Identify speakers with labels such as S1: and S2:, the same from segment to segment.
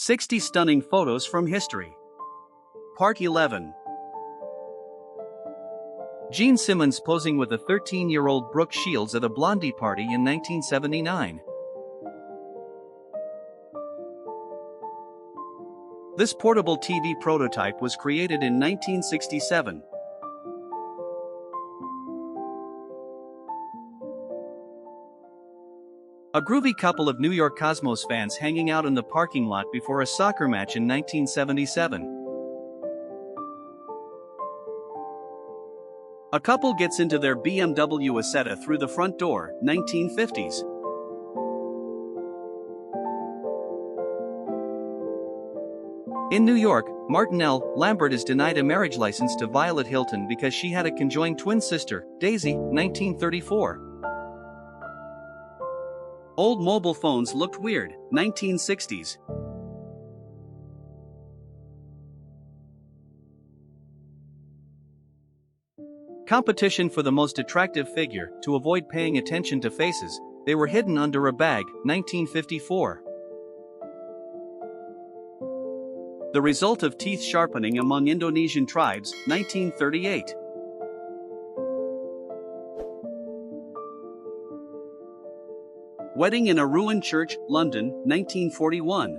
S1: 60 Stunning Photos from History. Part 11. Gene Simmons posing with a 13-year-old Brooke Shields at a Blondie party in 1979. This portable TV prototype was created in 1967. A groovy couple of New York Cosmos fans hanging out in the parking lot before a soccer match in 1977. A couple gets into their BMW Isetta through the front door, 1950s. In New York, Martin L. Lambert is denied a marriage license to Violet Hilton because she had a conjoined twin sister, Daisy, 1934. Old mobile phones looked weird, 1960s. Competition for the most attractive figure. To avoid paying attention to faces, they were hidden under a bag, 1954. The result of teeth sharpening among Indonesian tribes, 1938. Wedding in a ruined church, London, 1941.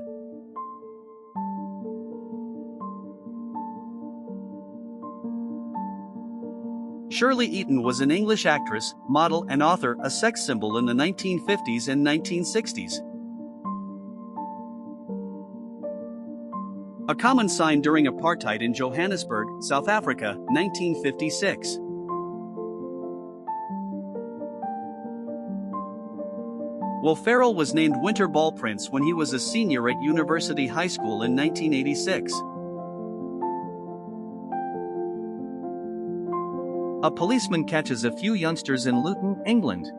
S1: Shirley Eaton was an English actress, model, and author, a sex symbol in the 1950s and 1960s. A common sign during apartheid in Johannesburg, South Africa, 1956. Will Ferrell was named Winter Ball Prince when he was a senior at University High School in 1986. A policeman catches a few youngsters in Luton, England.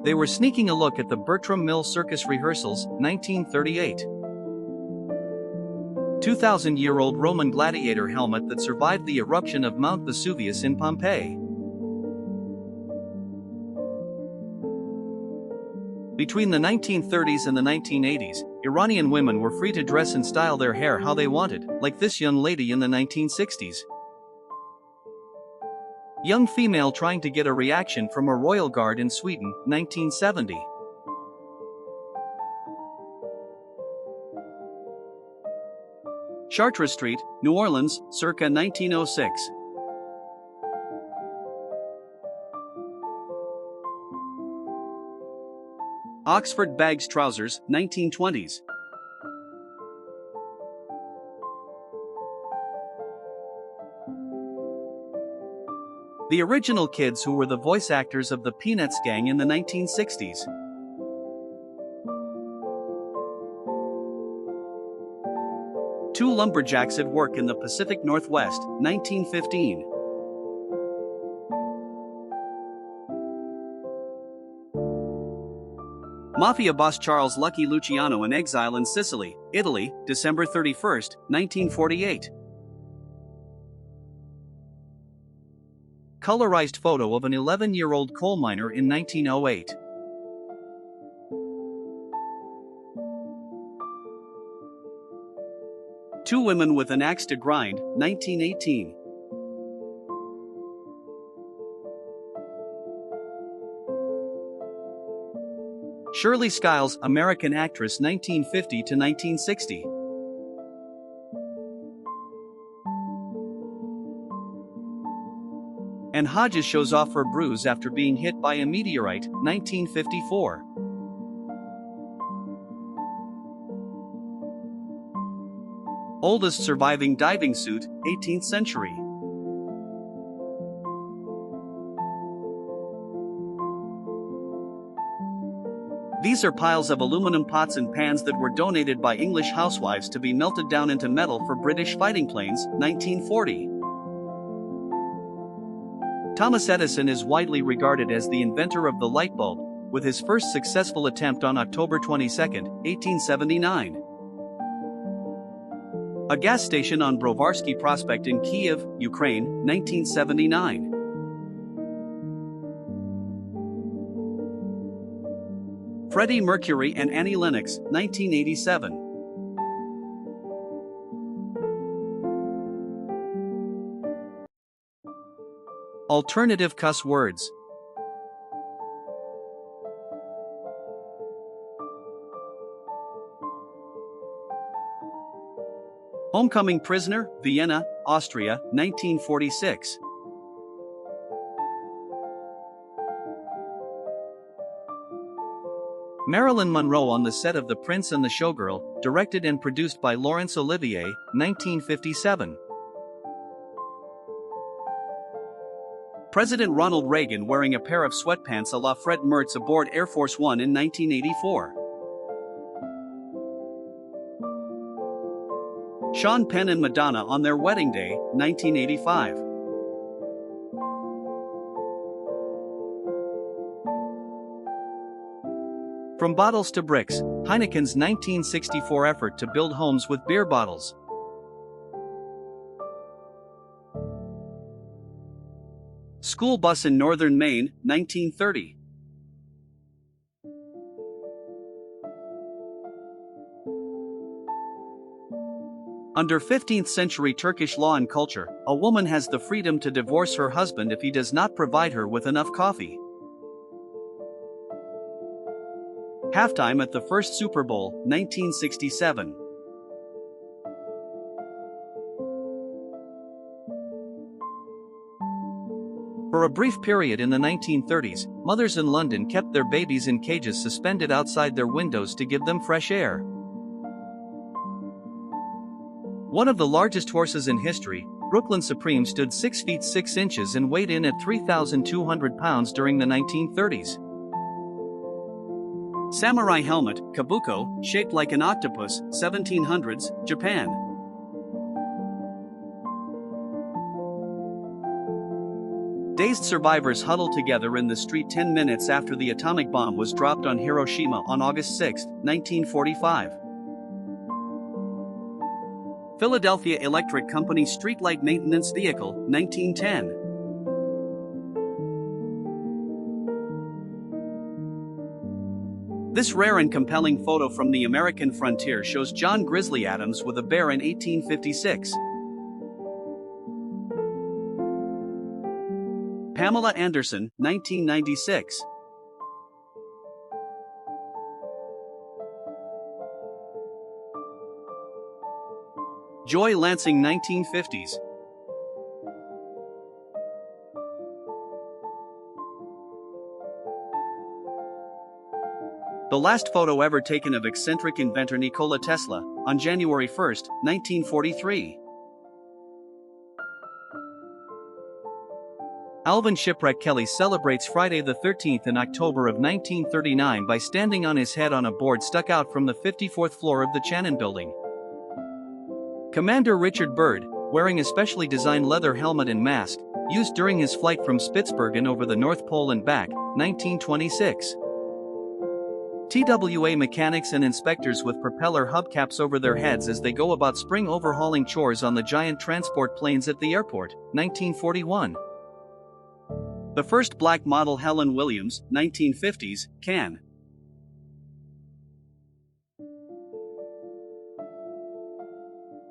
S1: They were sneaking a look at the Bertram Mill Circus rehearsals, 1938. 2,000-year-old Roman gladiator helmet that survived the eruption of Mount Vesuvius in Pompeii. Between the 1930s and the 1980s, Iranian women were free to dress and style their hair how they wanted, like this young lady in the 1960s. Young female trying to get a reaction from a royal guard in Sweden, 1970. Chartres Street, New Orleans, circa 1906. Oxford Bags Trousers, 1920s. The original kids who were the voice actors of the Peanuts gang in the 1960s. Two lumberjacks at work in the Pacific Northwest, 1915. Mafia boss Charles Lucky Luciano in exile in Sicily, Italy, December 31, 1948. Colorized photo of an 11-year-old coal miner in 1908. Two women with an axe to grind, 1918. Shirley Skiles, American actress, 1950 to 1960. Anne Hodges shows off her bruise after being hit by a meteorite, 1954. Oldest surviving diving suit, 18th century. These are piles of aluminum pots and pans that were donated by English housewives to be melted down into metal for British fighting planes, 1940. Thomas Edison is widely regarded as the inventor of the light bulb, with his first successful attempt on October 22, 1879. A gas station on Brovarsky Prospect in Kiev, Ukraine, 1979. Freddie Mercury and Annie Lennox, 1987. Alternative cuss words. Homecoming prisoner, Vienna, Austria, 1946. Marilyn Monroe on the set of The Prince and the Showgirl, directed and produced by Laurence Olivier, 1957. President Ronald Reagan wearing a pair of sweatpants a la Fred Mertz aboard Air Force One in 1984. Sean Penn and Madonna on their wedding day, 1985. From bottles to bricks, Heineken's 1964 effort to build homes with beer bottles. School bus in northern Maine, 1930. Under 15th century Turkish law and culture, a woman has the freedom to divorce her husband if he does not provide her with enough coffee. Halftime at the first Super Bowl, 1967. For a brief period in the 1930s, mothers in London kept their babies in cages suspended outside their windows to give them fresh air. One of the largest horses in history, Brooklyn Supreme stood 6 feet 6 inches and weighed in at 3,200 pounds during the 1930s. Samurai helmet, kabuko, shaped like an octopus, 1700s, Japan. Dazed survivors huddled together in the street 10 minutes after the atomic bomb was dropped on Hiroshima on August 6, 1945. Philadelphia Electric Company streetlight maintenance vehicle, 1910. This rare and compelling photo from the American frontier shows John Grizzly Adams with a bear in 1856. Pamela Anderson, 1996. Joy Lansing, 1950s. The last photo ever taken of eccentric inventor Nikola Tesla, on January 1, 1943. Alvin Shipwreck Kelly celebrates Friday the 13th in October of 1939 by standing on his head on a board stuck out from the 54th floor of the Channon Building. Commander Richard Byrd, wearing a specially designed leather helmet and mask, used during his flight from Spitsbergen over the North Pole and back, 1926. TWA mechanics and inspectors with propeller hubcaps over their heads as they go about spring overhauling chores on the giant transport planes at the airport, 1941. The first black model Helen Williams, 1950s, can.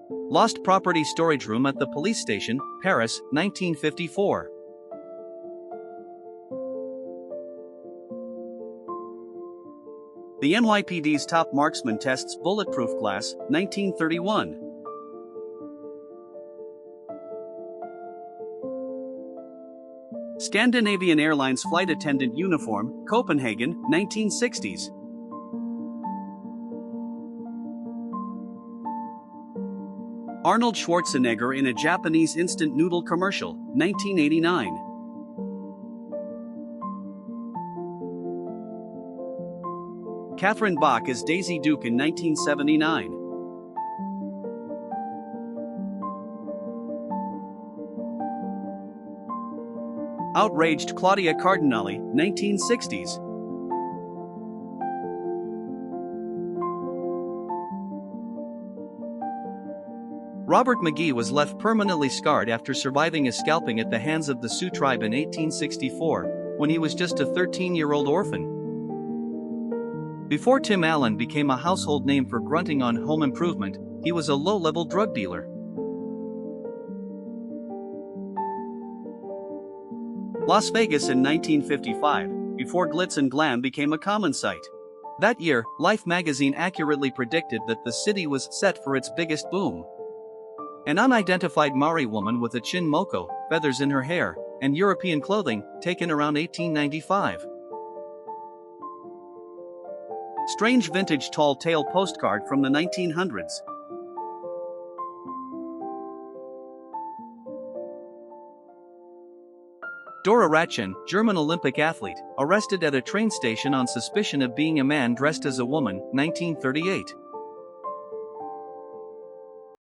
S1: Lost property storage room at the police station, Paris, 1954. The NYPD's top marksman tests bulletproof glass, 1931. Scandinavian Airlines flight attendant uniform, Copenhagen, 1960s. Arnold Schwarzenegger in a Japanese instant noodle commercial, 1989. Catherine Bach as Daisy Duke in 1979. Outraged Claudia Cardinale, 1960s. Robert McGee was left permanently scarred after surviving a scalping at the hands of the Sioux tribe in 1864, when he was just a 13-year-old orphan. Before Tim Allen became a household name for grunting on Home Improvement, he was a low-level drug dealer. Las Vegas in 1955, before glitz and glam became a common sight. That year, Life magazine accurately predicted that the city was set for its biggest boom. An unidentified Maori woman with a chin moko, feathers in her hair, and European clothing, taken around 1895. Strange vintage tall tale postcard from the 1900s. Dora Ratchen, German Olympic athlete, arrested at a train station on suspicion of being a man dressed as a woman, 1938.